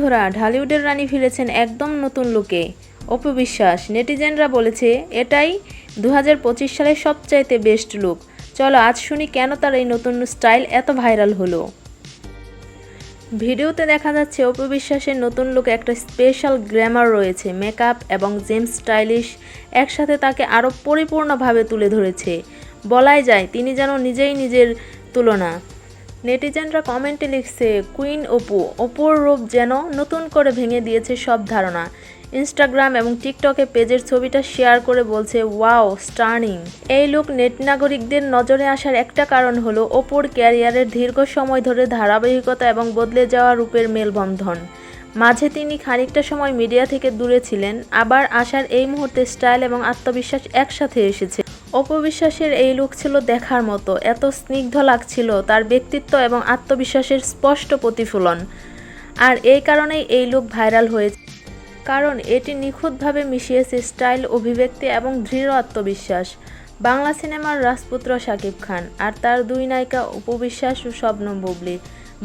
বন্ধুরা, ঢালিউডের রানী ফিরেছেন একদম নতুন লুকে। অপু বিশ্বাস। নেটিজেনরা বলেছে এটাই 2025 সালের সবচাইতে বেস্ট লুক। চলো আজ শুনি কেন তার এই নতুন স্টাইল এত ভাইরাল হলো। ভিডিওতে দেখা যাচ্ছে অপু বিশ্বাসের নতুন লুকে একটা স্পেশাল গ্ল্যামার রয়েছে। মেকআপ এবং জেমস স্টাইলিশ একসাথে তাকে আরও পরিপূর্ণভাবে তুলে ধরেছে। বলাই যায় তিনি যেন নিজেই নিজের তুলনা। নেটিজেনরা কমেন্টে লিখছে, কুইন অপু, অপুর রূপ যেন নতুন করে ভেঙে দিয়েছে সব ধারণা। ইনস্টাগ্রাম এবং টিকটকে পেজের ছবিটা শেয়ার করে বলছে, ওয়াও স্টার্নিং। এই লুক নেট নাগরিকদের নজরে আসার একটা কারণ হলো অপুর ক্যারিয়ারের দীর্ঘ সময় ধরে ধারাবাহিকতা এবং বদলে যাওয়া রূপের মেলবন্ধন। মাঝে তিনি খানিকটা সময় মিডিয়া থেকে দূরে ছিলেন, আবার আসার এই মুহূর্তে স্টাইল এবং আত্মবিশ্বাস একসাথে এসেছে। অপু বিশ্বাসের এই লুক ছিল দেখার মতো, এত স্নিগ্ধ লাগছিল, তার ব্যক্তিত্ব এবং আত্মবিশ্বাসের স্পষ্ট প্রতিফলন। আর এই কারণেই এই লুক ভাইরাল হয়েছে, কারণ এটি নিখুঁতভাবে মিশিয়েছে স্টাইল, অভিব্যক্তি এবং দৃঢ় আত্মবিশ্বাস। বাংলা সিনেমার রাজপুত্র শাকিব খান আর তার দুই নায়িকা অপু বিশ্বাস ও শবনম বুবলী।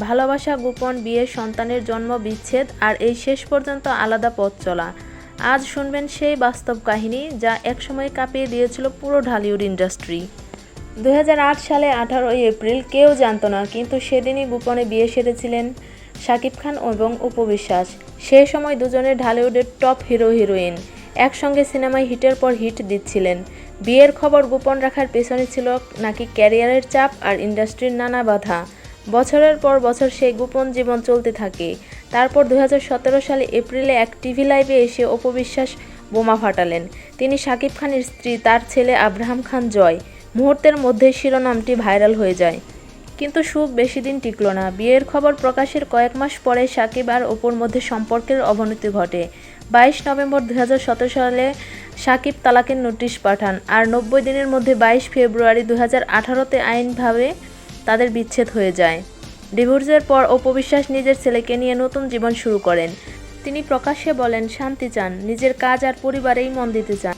ভালোবাসা, গোপন বিয়ে, সন্তানের জন্ম, বিচ্ছেদ আর এই শেষ পর্যন্ত আলাদা পথ চলা। আজ শুনবেন সেই বাস্তব কাহিনী যা একসময় কাঁপিয়ে দিয়েছিল পুরো ঢালিউড ইন্ডাস্ট্রি। 2008 সালে 18 এপ্রিল কেউ জানত না, কিন্তু সেদিনই গোপনে বিয়ে সেরেছিলেন শাকিব খান এবং অপু বিশ্বাস। সেই সময় দুজনের ঢালিউডের টপ হিরো হিরোইন একসঙ্গে সিনেমায় হিটের পর হিট দিচ্ছিলেন। বিয়ের খবর গোপন রাখার পেছনে ছিল নাকি ক্যারিয়ারের চাপ আর ইন্ডাস্ট্রির নানা বাধা। বছরের পর বছর সেই গোপন জীবন চলতে থাকে। তারপর 2017 সালে এপ্রিলে এক টিভি লাইভে এসে অপু বিশ্বাস বোমা ফাটালেন। তিনি শাকিব খানের স্ত্রী, তার ছেলে আব্রাহাম খান জয়। মুহূর্তের মধ্যেই শিরোনামটি ভাইরাল হয়ে যায়। কিন্তু সুখ বেশি দিন টিকল না। বিয়ের খবর প্রকাশের কয়েক মাস পরে শাকিব আর অপুর মধ্যে সম্পর্কের অবনতি ঘটে। 22 নভেম্বর 2017 সালে শাকিব তালাকের নোটিশ পাঠান, আর 90 দিনের মধ্যে 22 ফেব্রুয়ারি 2018-তে আইনভাবে তাদের বিচ্ছেদ হয়ে যায়। ডিভোর্সের পর অপু বিশ্বাস নিজের ছেলেকে নিয়ে নতুন জীবন শুরু করেন। তিনি প্রকাশ্যে বলেন শান্তি চান, নিজের কাজ আর পরিবারেই মন দিতে চান।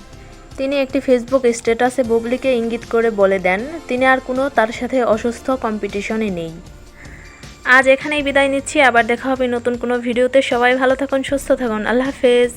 তিনি একটি ফেসবুক স্ট্যাটাসে বুবলীকে ইঙ্গিত করে বলে দেন তিনি আর কোনো তার সাথে অসুস্থ কম্পিটিশনে নেই। আজ এখানেই বিদায় নিচ্ছি, আবার দেখা হবে নতুন কোনো ভিডিওতে। সবাই ভালো থাকুন, সুস্থ থাকুন, আল্লাহ হাফেজ।